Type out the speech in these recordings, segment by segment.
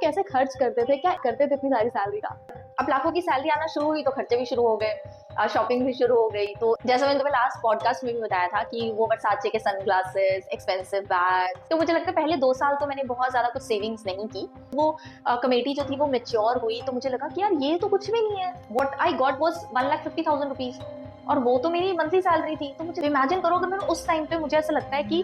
कैसे खर्च करते थे, क्या करते थे इतनी सारी सैलरी का? अब लाखों की सैलरी आना शुरू हुई तो खर्चे भी शुरू हो गए, शॉपिंग भी शुरू हो गई। तो जैसे मैंने तुम्हें लास्ट पॉडकास्ट में भी बताया था कि वो वर्साचे के सनग्लासेस, एक्सपेंसिव बैग। तो मुझे लगता है पहले 2 साल तो मैंने बहुत ज्यादा कुछ सेविंग्स नहीं की। वो कमेटी जो थी वो मेच्योर हुई तो मुझे लगा कि यार ये तो कुछ भी नहीं है। What I got was 1,50,000 rupees और वो तो मेरी मंथली सैलरी थी। तो मुझे इमेजिन करो अगर मैंने उस टाइम पे, मुझे ऐसा लगता है कि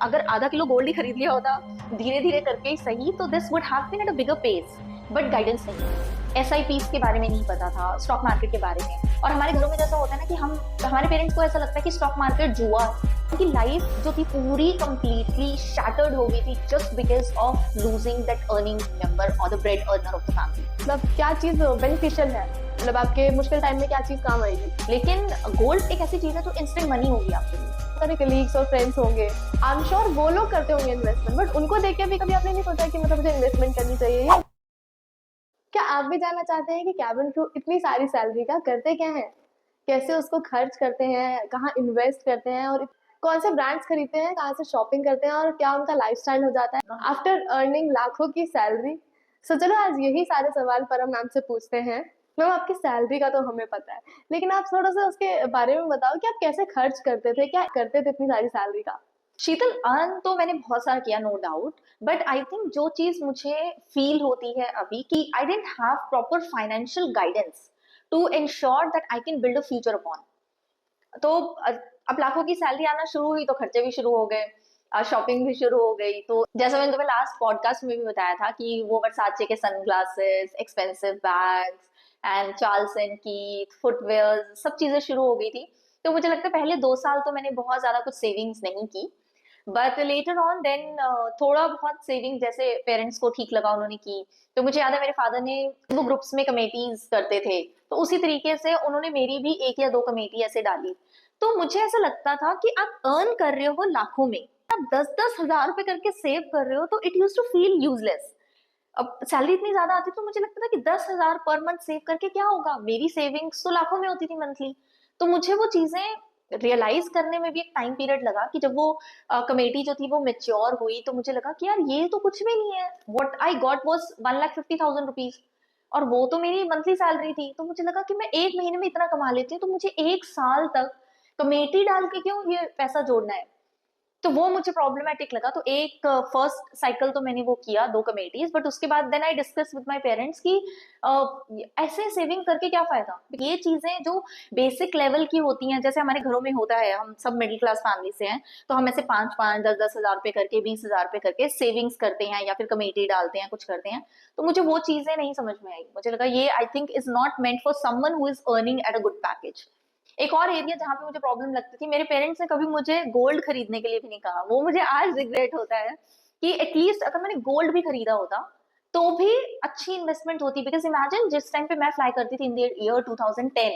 अगर आधा किलो गोल्ड ही खरीद लिया होता धीरे धीरे करके ही सही, तो this would have been at a bigger pace. But guidance नहीं, SIPs के बारे में नहीं पता था, स्टॉक मार्केट के बारे में। और हमारे घरों में जैसा होता है ना कि हमारे पेरेंट्स को ऐसा लगता है कि स्टॉक मार्केट जुआ। उनकी लाइफ जो थी पूरी कंप्लीटली शैटर्ड हो गई थी just because of losing that earning member और the bread earner of the family. मतलब क्या चीज बेनिफिशियल है, मतलब आपके मुश्किल टाइम में क्या चीज काम आएगी? लेकिन गोल्ड एक ऐसी चीज है जो इंस्टेंट मनी होगी आपके लिए। सारे कलीग्स और फ्रेंड्स होंगे, आई एम श्योर वो लोग करते होंगे इन्वेस्टमेंट, बट उनको देख के भी कभी आपने नहीं सोचा कि मतलब मुझे इन्वेस्टमेंट करनी चाहिए? या क्या आप भी जानना चाहते हैं कि कैबिन क्रू इतनी सारी सैलरी का करते क्या है, कैसे उसको खर्च करते हैं, कहाँ इन्वेस्ट करते हैं और कौन से ब्रांड्स खरीदते हैं, कहाँ से शॉपिंग करते हैं और क्या उनका लाइफस्टाइल हो जाता है आफ्टर अर्निंग लाखों की सैलरी? सो चलो आज यही सारे सवाल पर हम मैम से पूछते हैं। मैम आपकी सैलरी का तो हमें पता है, लेकिन आप थोड़ा सा उसके बारे में बताओ कि आप कैसे खर्च करते थे, क्या करते थे इतनी सारी सैलरी का? शीतल, अर्न तो मैंने बहुत सारा किया, no doubt. But I think जो चीज मुझे फील होती है अभी कि I didn't have proper financial guidance to ensure that I can build a future upon. तो अब लाखों की सैलरी आना शुरू हुई तो खर्चे भी शुरू हो गए, शॉपिंग भी शुरू हो गई। तो जैसे मैंने तुम्हें लास्ट पॉडकास्ट में भी बताया था कि वो वर्साचे के sunglasses, expensive bags and Charles and Keith footwear, सब चीजें शुरू हो गई थी। तो मुझे लगता है पहले 2 साल तो मैंने बहुत ज्यादा कुछ सेविंग्स नहीं की। बट लेटर ऑन देन थोड़ा बहुत सेविंग जैसे पेरेंट्स को ठीक लगा उन्होंने की। तो मुझे याद है मेरे फादर ने वो ग्रुप्स में कमेटीज करते थे, तो उसी तरीके से उन्होंने मेरी भी 1 या 2 कमेटी ऐसे डाली। तो मुझे ऐसा लगता था कि आप अर्न कर रहे हो लाखों में, आप 10-10 हजार रुपए करके सेव कर रहे हो, तो it use to feel useless. अब सैलरी इतनी ज्यादा आती तो मुझे लगता था कि 10 हजार पर मंथ सेव करके क्या होगा, मेरी सेविंग्स तो लाखों में होती थी मंथली। तो मुझे वो चीजें रियलाइज करने में भी एक टाइम पीरियड लगा कि जब वो कमेटी जो थी वो मेच्योर हुई तो मुझे लगा कि यार ये तो कुछ भी नहीं है। What I got was 1,50,000 rupees और वो तो मेरी मंथली सैलरी थी। तो मुझे लगा कि मैं एक महीने में इतना कमा लेती हूँ, तो मुझे 1 साल तक कमेटी डाल के क्यों ये पैसा जोड़ना है। तो वो मुझे प्रॉब्लमेटिक लगा। तो एक फर्स्ट साइकिल तो मैंने वो किया 2 कमेटीज, बट उसके बाद then I discuss with my parents कि ऐसे सेविंग करके क्या फायदा। ये चीजें जो बेसिक लेवल की होती हैं, जैसे हमारे घरों में होता है, हम सब मिडिल क्लास फैमिली से हैं, तो हम ऐसे 5-5, 10-10 हजार रुपए करके, 20 हजार रुपए करके सेविंग्स करते हैं या फिर कमेटी डालते हैं, कुछ करते हैं। तो मुझे वो चीजें नहीं समझ में आई। मुझे लगा ये I think is not meant for someone who is earning at a good package. एक और एरिया जहाँ पे मुझे प्रॉब्लम लगती थी, मेरे पेरेंट्स ने कभी मुझे गोल्ड खरीदने के लिए भी नहीं कहा। वो मुझे आज रिग्रेट होता है कि एटलीस्ट अगर मैंने गोल्ड भी खरीदा होता तो भी अच्छी इन्वेस्टमेंट होती। बिकॉज इमेजिन जिस टाइम पे मैं फ्लाई करती थी इन द ईयर 2010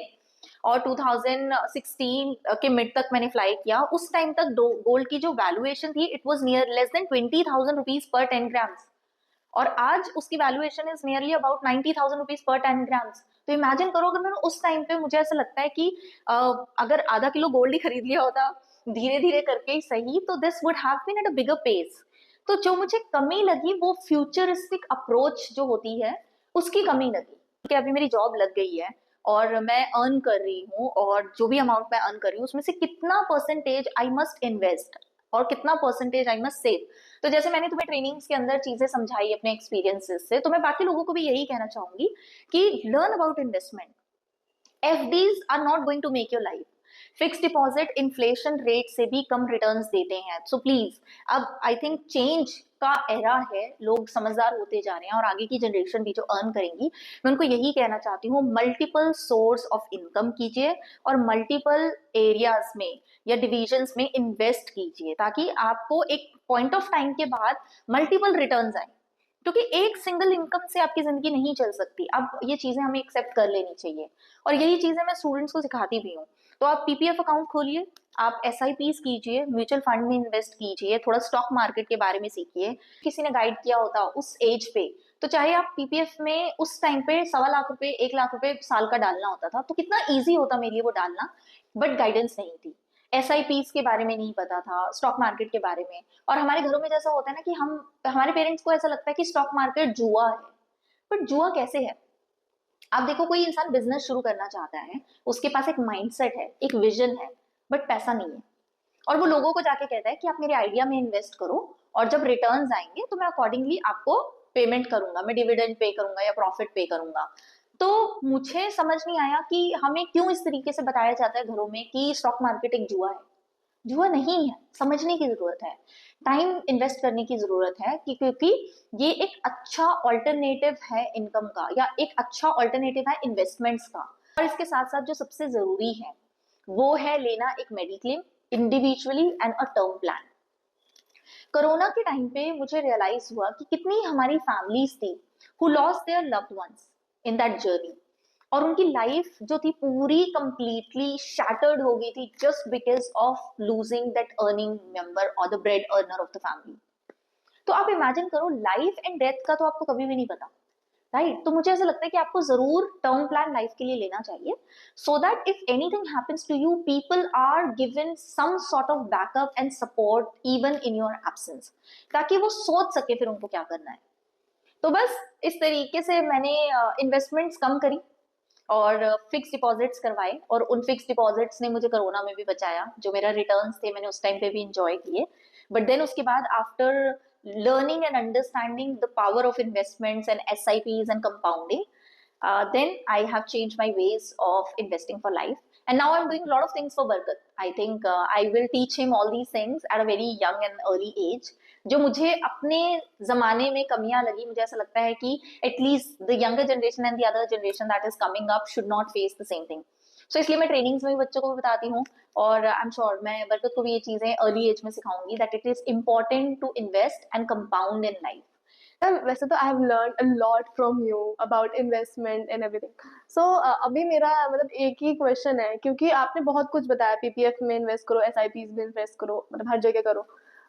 और 2016 के मिड तक मैंने फ्लाई किया, उस टाइम तक गोल्ड की जो वैल्यूएशन थी it was near less than 20,000 rupees per 10 grams. और आज उसकी valuation is nearly about 90,000 rupees per 10 grams. तो इमेजिन करो अगर मैंने उस टाइम पे, मुझे ऐसा लगता है कि अगर आधा किलो गोल्ड ही खरीद लिया होता धीरे धीरे करके ही सही, तो this would have been at a bigger pace. तो जो मुझे कमी लगी वो फ्यूचरिस्टिक अप्रोच जो होती है उसकी कमी लगी। कि अभी मेरी जॉब लग गई है और मैं अर्न कर रही हूँ, और जो भी अमाउंट मैं अर्न कर रही हूँ उसमें से कितना परसेंटेज आई मस्ट इन्वेस्ट और कितना परसेंटेज आई मस्ट सेव। तो जैसे मैंने तुम्हें ट्रेनिंग्स के अंदर चीजें समझाई अपने एक्सपीरियंसेस से, तो मैं बाकी लोगों को भी यही कहना चाहूंगी कि learn about investment. FDs are not going to make your life. Fix deposit inflation rate से भी कम रिटर्न्स देते हैं। सो प्लीज, अब आई थिंक चेंज का एरा है, लोग समझदार होते जा रहे हैं और आगे की जनरेशन भी जो अर्न करेंगी, मैं उनको यही कहना चाहती हूँ, मल्टीपल सोर्स ऑफ इनकम कीजिए और मल्टीपल एरियाज में या डिविजन्स में इन्वेस्ट कीजिए, ताकि आपको एक पॉइंट ऑफ टाइम के बाद मल्टीपल रिटर्न्स आए। क्योंकि एक सिंगल इनकम से आपकी जिंदगी नहीं चल सकती। अब ये चीजें हमें एक्सेप्ट कर लेनी चाहिए और यही चीजें मैं स्टूडेंट्स को सिखाती भी हूँ। तो आप PPF अकाउंट खोलिए, आप SIPs कीजिए, म्यूचुअल फंड में इन्वेस्ट कीजिए, थोड़ा स्टॉक मार्केट के बारे में सीखिए। किसी ने गाइड किया होता उस एज पे, तो चाहे आप PPF में उस टाइम पे 1.25 लाख रुपए, 1 लाख रुपए साल का डालना होता था, तो कितना ईजी होता मेरे लिए वो डालना। बट गाइडेंस नहीं थी। SIPs के बारे में नहीं पता था, स्टॉक मार्केट के बारे में। और हमारे घरों में जैसा होता है ना कि हम हमारे पेरेंट्स को ऐसा लगता है कि स्टॉक मार्केट जुआ है। बट जुआ कैसे है? आप देखो, कोई इंसान बिजनेस शुरू करना चाहता है, उसके पास एक माइंडसेट है, एक विजन है, बट पैसा नहीं है। और वो लोगों को जाके कहता है कि आप मेरे आइडिया में इन्वेस्ट करो, और जब रिटर्न्स आएंगे तो मैं अकॉर्डिंगली आपको पेमेंट करूंगा, मैं डिविडेंड पे करूंगा या प्रॉफिट पे करूंगा। तो मुझे समझ नहीं आया कि हमें क्यों इस तरीके से बताया जाता है घरों में कि स्टॉक मार्केट एक जुआ है। जुआ नहीं है, समझने की जरूरत है, टाइम इन्वेस्ट करने की जरूरत है, क्योंकि ये एक अच्छा ऑल्टरनेटिव है इनकम का, या एक अच्छा ऑल्टरनेटिव है इन्वेस्टमेंट्स का। और इसके साथ साथ जो सबसे जरूरी है वो है लेना एक mediclaim individually and a term plan. Corona के टाइम पे मुझे रियलाइज हुआ कि कितनी हमारी फैमिलीज थी who lost their loved ones in that journey, और उनकी लाइफ जो थी पूरी कंप्लीटली शैटर्ड हो गई थी just because of losing that earning member और the bread earner of the family. तो आप इमेजिन करो, लाइफ एंड डेथ का तो आपको कभी भी नहीं पता, राइट? तो मुझे ऐसा लगता है कि आपको जरूर टर्म प्लान लाइफ के लिए लेना चाहिए, so that if anything happens to you, people are given some sort of backup and support even in your absence, ताकि वो सोच सके फिर उनको क्या करना है। तो बस इस तरीके से मैंने इन्वेस्टमेंट्स कम करी और फिक्स डिपॉजिट्स करवाए, और उन फिक्स डिपॉजिट्स ने मुझे कोरोना में भी बचाया। जो मेरा रिटर्न्स थे मैंने उस टाइम पे भी इंजॉय किए। बट देन उसके बाद after learning and understanding the power of investments and SIPs and compounding, then I have changed my ways of investing for life. And now I'm doing a lot of things for Barkat. I think I will teach him all these things at a very young and early age. जो मुझे अपने जमाने में कमियां लगी, मुझे ऐसा लगता है कि at least the younger generation and the other generation that is coming up should not face the same thing. So इसलिए मैं ट्रेनिंग्स में भी बच्चों को भी बताती हूँ, और आई एम श्योर मैं बरकत को भी ये चीजें अर्ली एज में सिखाऊंगी, that it is important to invest and compound in life. Ma'am वैसे तो I have learn a lot from you about investment and everything. So अभी मेरा मतलब एक ही क्वेश्चन है, क्योंकि आपने बहुत कुछ बताया, पीपीएफ में इन्वेस्ट करो, एसआईपीज में इन्वेस्ट करो, मतलब हर जगह करो।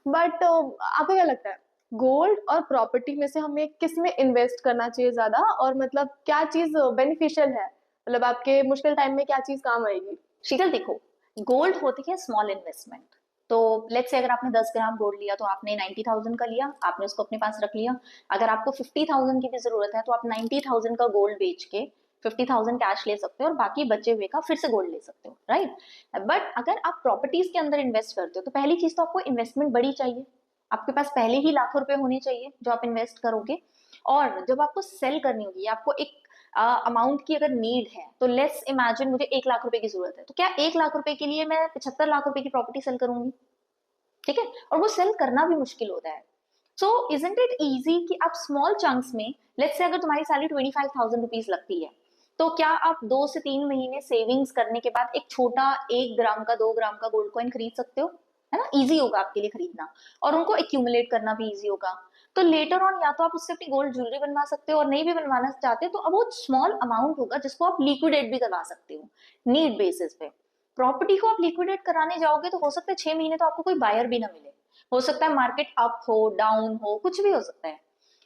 बट आपको क्या लगता है, गोल्ड और प्रॉपर्टी में से हमें किस में इन्वेस्ट करना चाहिए ज्यादा, और मतलब क्या चीज बेनिफिशियल है, मतलब आपके मुश्किल टाइम में क्या चीज काम आएगी? शीतल देखो, गोल्ड होती है स्मॉल इन्वेस्टमेंट। तो लेट्स से अगर आपने 10 ग्राम गोल्ड लिया तो आपने 90,000 का लिया, आपने उसको अपने पास रख लिया। अगर आपको 50,000 की भी जरूरत है तो आप 90,000 का गोल्ड बेच के 50,000 कैश ले सकते हो, और बाकी बचे हुए का फिर से गोल्ड ले सकते हो, राइट? बट अगर आप प्रॉपर्टीज के अंदर इन्वेस्ट करते हो तो पहली चीज तो आपको इन्वेस्टमेंट बड़ी चाहिए, आपके पास पहले ही लाखों रुपए होने चाहिए जो आप इन्वेस्ट करोगे। और जब आपको सेल करनी होगी, आपको एक अमाउंट की अगर नीड है, तो लेट्स इमेजिन मुझे 1 लाख रुपए की जरूरत है, तो क्या 1 लाख रुपए के लिए मैं 75 लाख रुपए की प्रॉपर्टी सेल करूंगी? ठीक है, और वो सेल करना भी मुश्किल होता है। सो इजंट इट इजी कि आप स्मॉल चंक्स में, लेट्स से अगर तुम्हारी सैलरी 25,000 रुपीज लगती है, तो क्या आप 2 से 3 महीने सेविंग्स करने के बाद एक छोटा 1 ग्राम का 2 ग्राम का गोल्ड कॉइन खरीद सकते हो? है ना, इजी होगा आपके लिए खरीदना, और उनको एक्यूमुलेट करना भी इजी होगा। तो लेटर ऑन या तो आप उससे अपनी गोल्ड ज्वेलरी बनवा सकते हो, और नहीं भी बनवाना चाहते तो अब वो स्मॉल अमाउंट होगा जिसको आप लिक्विडेट भी करवा सकते हो नीड बेसिस पे। प्रॉपर्टी को आप लिक्विडेट कराने जाओगे तो हो सकता है 6 महीने तो आपको कोई बायर भी ना मिले, हो सकता है मार्केट अप हो डाउन हो, कुछ भी हो सकता है।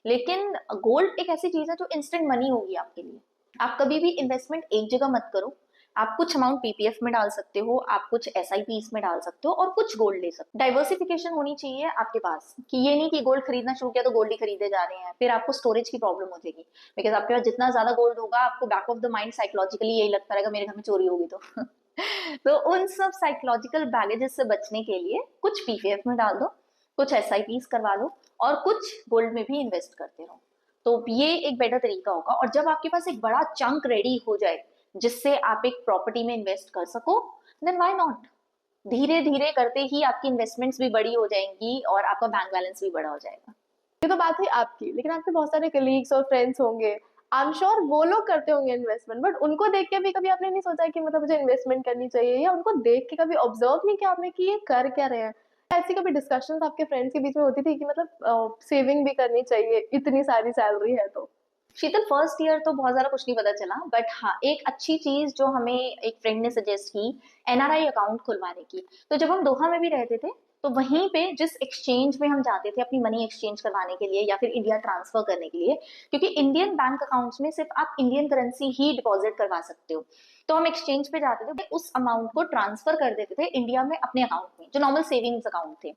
लेकिन गोल्ड एक ऐसी चीज है जो इंस्टेंट मनी होगी आपके लिए। आप कभी भी इन्वेस्टमेंट एक जगह मत करो, आप कुछ अमाउंट पीपीएफ में डाल सकते हो, आप कुछ एसआईपीस में डाल सकते हो, और कुछ गोल्ड ले सकते हो। डाइवर्सिफिकेशन होनी चाहिए आपके पास, कि ये नहीं कि गोल्ड खरीदना शुरू किया तो गोल्ड ही खरीदे जा रहे हैं, फिर आपको स्टोरेज की प्रॉब्लम हो जाएगी। बिकॉज आपके पास जितना ज्यादा गोल्ड होगा, आपको back of the mind psychologically यही लगता रहेगा मेरे घर में चोरी होगी तो तो उन सब साइकोलॉजिकल बैगेजेस से बचने के लिए कुछ पीपीएफ में डाल दो, कुछ एसआईपीस करवा लो, और कुछ गोल्ड में भी इन्वेस्ट करते रहो। तो ये एक बेटर तरीका होगा। और जब आपके पास एक बड़ा चंक रेडी हो जाए जिससे आप एक प्रॉपर्टी में इन्वेस्ट कर सको, देन व्हाई नॉट। धीरे धीरे करते ही आपकी इन्वेस्टमेंट्स भी बड़ी हो जाएंगी और आपका बैंक बैलेंस भी बड़ा हो जाएगा। ये तो बात है आपकी, लेकिन आपके बहुत सारे कलीग्स और फ्रेंड्स होंगे, आई एम श्योर वो लोग करते होंगे इन्वेस्टमेंट, बट उनको देख के भी कभी आपने नहीं सोचा कि मतलब मुझे इन्वेस्टमेंट करनी चाहिए, या उनको देख के कभी ऑब्जर्व नहीं किया आपने कि ये कर क्या रहे हैं? ऐसी कभी डिस्कशंस आपके फ्रेंड्स के बीच में होती थी कि मतलब सेविंग भी करनी चाहिए, इतनी सारी सैलरी है तो? शीतल, फर्स्ट ईयर तो बहुत ज्यादा कुछ नहीं पता चला, बट हाँ एक अच्छी चीज जो हमें एक फ्रेंड ने सजेस्ट की, एनआरआई अकाउंट खुलवाने की। तो जब हम दोहा में भी रहते थे तो वहीं पे जिस एक्सचेंज में हम जाते थे अपनी मनी एक्सचेंज करवाने के लिए या फिर इंडिया ट्रांसफर करने के लिए, क्योंकि इंडियन बैंक अकाउंट्स में सिर्फ आप इंडियन करेंसी ही डिपॉजिट करवा सकते हो, तो हम एक्सचेंज पे जाते थे, उस अमाउंट को ट्रांसफर कर देते थे इंडिया में अपने अकाउंट में, जो नॉर्मल सेविंग्स अकाउंट थे।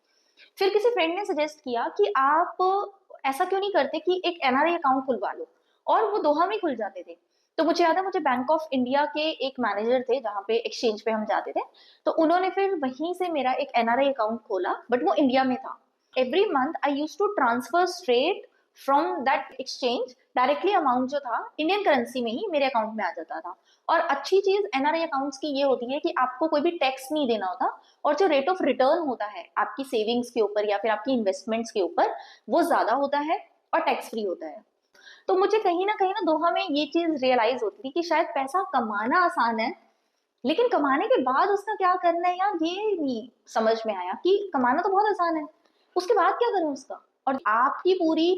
फिर किसी फ्रेंड ने सजेस्ट किया कि आप ऐसा क्यों नहीं करते कि एक एनआरआई अकाउंट खुलवा लो, और वो दोहा में खुल जाते थे। तो मुझे याद है, मुझे बैंक ऑफ इंडिया के एक मैनेजर थे जहाँ पे एक्सचेंज पे हम जाते थे, तो उन्होंने फिर वहीं से मेरा एक एनआरआई अकाउंट खोला, बट वो इंडिया में था। Every month I use to transfer straight from that exchange, directly amount जो था इंडियन करेंसी में ही मेरे अकाउंट में आ जाता था। और अच्छी चीज एनआरआई अकाउंट्स की ये होती है कि आपको कोई भी टैक्स नहीं देना होता, और जो रेट ऑफ रिटर्न होता है आपकी सेविंग्स के ऊपर या फिर आपकी इन्वेस्टमेंट्स के ऊपर, वो ज्यादा होता है और टैक्स फ्री होता है। तो मुझे कहीं ना दोहा में ये चीज रियलाइज होती थी कि शायद पैसा कमाना आसान है, लेकिन कमाने के बाद उसका क्या करना है यार, ये नहीं समझ में आया कि कमाना तो बहुत आसान है, उसके बाद क्या करूं उसका। और आपकी पूरी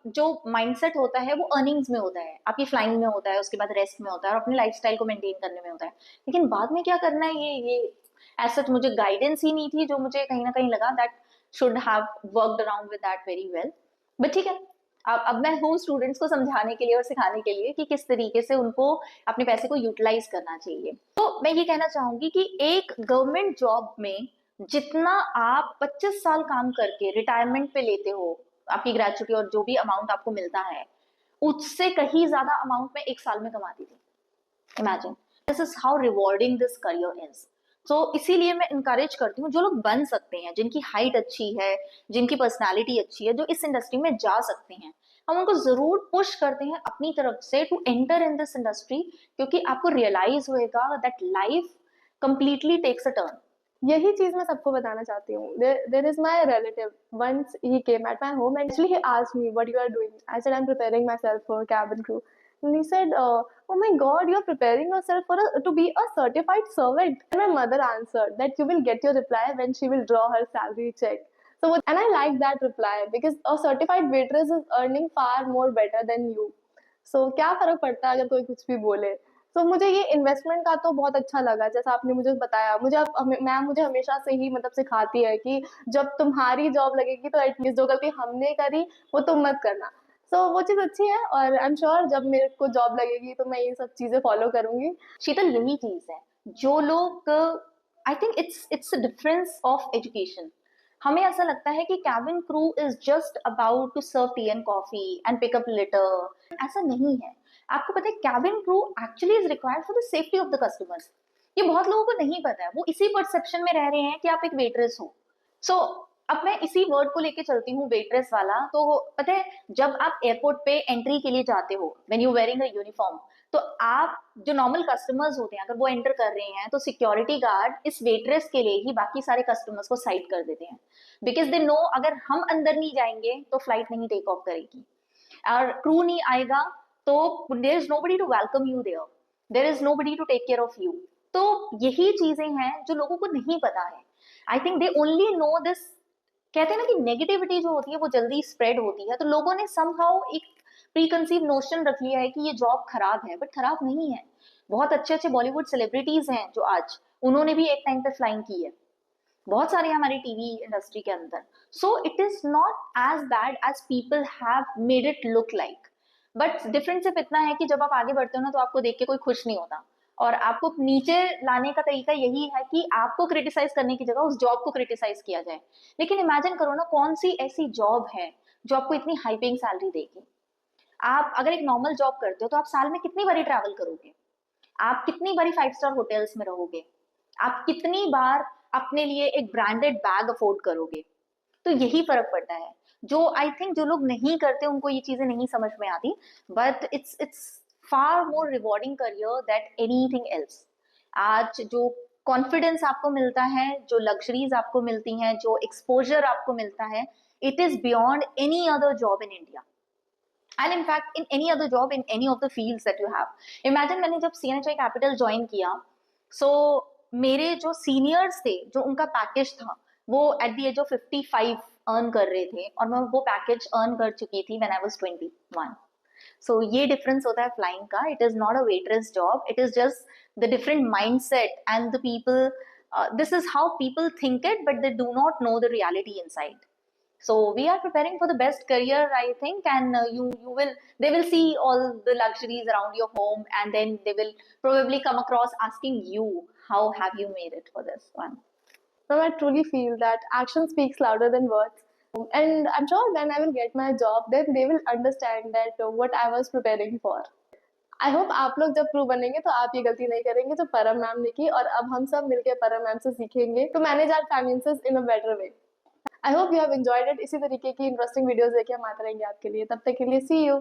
जो माइंडसेट होता है वो अर्निंग्स में होता है, आपकी फ्लाइंग में होता है, उसके बाद रेस्ट में होता है और अपने लाइफस्टाइल को मेंटेन करने में होता है, लेकिन बाद में क्या करना है ये ऐसा मुझे गाइडेंस ही नहीं थी, जो मुझे कहीं ना कहीं लगा that should have worked around with that very well. But ठीक है, अब मैं हूँ स्टूडेंट्स को समझाने के लिए और सिखाने के लिए कि किस तरीके से उनको अपने पैसे को यूटिलाइज करना चाहिए। तो मैं ये कहना चाहूंगी कि एक गवर्नमेंट जॉब में जितना आप 25 साल काम करके रिटायरमेंट पे लेते हो, आपकी ग्रेचुटी और जो भी अमाउंट आपको मिलता है, उससे कहीं ज्यादा अमाउंट मैं एक साल में कमाती थी। Imagine, this is how rewarding this career is. तो इसीलिए मैं इंकरेज करती हूँ, जो लोग बन सकते हैं, जिनकी हाइट अच्छी है, जिनकी पर्सनालिटी अच्छी है, जो इस इंडस्ट्री में जा सकते हैं, हम उनको जरूर पुश करते हैं अपनी तरफ से to enter in this industry, क्योंकि आपको रियलाइज होएगा that life completely takes a turn. यही चीज मैं सबको बताना चाहती हूँ। There is my relative. Once he came at my home and actually he asked me, "What you are doing?" I said, "I'm preparing myself for cabin crew." And he said, "Oh my God, you're preparing yourself for to be a certified servant." And my mother answered that you will get your reply when she will draw her salary check. And I like that reply because a certified waitress is earning far more better than you. So क्या फर्क पड़ता है अगर कोई कुछ भी बोले। तो मुझे ये इन्वेस्टमेंट का तो बहुत अच्छा लगा, जैसा आपने मुझे बताया। मैम मुझे हमेशा से ही मतलब सिखाती है कि जब तुम्हारी जॉब लगेगी तो एटलीस्ट जो गलती हमने करी वो तुम मत करना। वो चीज़ अच्छी है और आई एम श्योर जब मेरे को जॉब लगेगी तो मैं ये सब चीज़ें फॉलो करूंगी। शीतल, यही चीज है जो लोग, I think it's a difference of education. हमें ऐसा लगता है कि cabin crew is just about to serve tea and coffee and pick up litter, ऐसा नहीं है। आपको पता है cabin crew actually is required for the safety of the customers. ये बहुत लोगों को नहीं पता है, वो इसी परसेप्शन में रह रहे हैं कि आप एक वेटरेस हो। सो अब मैं इसी वर्ड को लेके चलती हूँ, वेटरेस वाला। तो पता है, जब आप एयरपोर्ट पे एंट्री के लिए जाते हो, when you wearing a uniform, तो आप जो नॉर्मल कस्टमर्स होते हैं अगर वो एंटर कर रहे हैं, तो सिक्योरिटी गार्ड इस वेटरेस के लिए ही बाकी सारे कस्टमर्स को साइड कर देते हैं, बिकॉज दे नो अगर हम अंदर नहीं जाएंगे तो फ्लाइट नहीं टेक ऑफ करेगी और क्रू नहीं आएगा, तो there is nobody to welcome you there, there is nobody to take care of you. तो यही चीजें हैं जो लोगों को नहीं पता है। I think they only know this. कहते हैं ना कि नेगेटिविटी जो होती है वो जल्दी स्प्रेड होती है, तो लोगों ने समहाउ एक प्री कंसीव नोशन रख लिया है कि ये जॉब खराब है, बट खराब नहीं है। बहुत अच्छे अच्छे बॉलीवुड सेलिब्रिटीज हैं जो आज, उन्होंने भी एक टाइम पे फ्लाइंग की है, बहुत सारे हमारी टीवी इंडस्ट्री के अंदर। So it is not as bad as people have made it look like. But difference सिर्फ इतना है कि जब आप आगे बढ़ते हो ना, तो आपको देख के कोई खुश नहीं होता, और आपको नीचे लाने का तरीका यही है कि आपको क्रिटिसाइज करने की जगह उस जॉब को क्रिटिसाइज किया जाए। लेकिन इमेजिन करो ना, कौन सी ऐसी जॉब है जो आपको इतनी हाई पेइंग सैलरी देगी। आप अगर एक नॉर्मल जॉब करते हो तो आप साल में कितनी बारी ट्रैवल करोगे, आप कितनी बारी 5 स्टार होटल्स में रहोगे, आप कितनी बार अपने लिए एक ब्रांडेड बैग अफोर्ड करोगे। तो यही फर्क पड़ता है, जो आई थिंक जो लोग नहीं करते उनको ये चीजें नहीं समझ में आती। But it's far more rewarding career that anything else. आज जो कॉन्फिडेंस आपको मिलता है, जो लग्जरीज आपको मिलती हैं, जो एक्सपोजर आपको मिलता है, it is beyond any other job in India and in fact in any other job in any of the fields that you have. Imagine मैंने जब CNHI Capital ज्वाइन किया, so मेरे जो सीनियर्स थे, जो उनका पैकेज था, वो at the age of 55 earn कर रहे थे, और मैं वो पैकेज अर्न कर चुकी थी व्हेन आई वाज 21। सो ये डिफरेंस होता है फ्लाइंग का। It is not a waitress job, it is just the different mindset and the people this is how people think it, but they do not know the reality inside. So we are preparing for the best career, I think, and they will see all the luxuries around your home, and then they will probably come across asking you, how have you made it for this one? No, I truly feel that action speaks louder than words. And I'm sure when I will get my job, then they will understand that what I was preparing for. I hope आप लोग जब pro बनेंगे तो आप ये गलती नहीं करेंगे जो परम मैम ने की, और अब हम सब मिलकर परम मैम से सीखेंगे to manage our finances in a better way. I hope you have enjoyed it. इसी तरीके की इंटरेस्टिंग वीडियोस लेके हम आते रहेंगे आपके लिए। तब तक के लिए सी यू।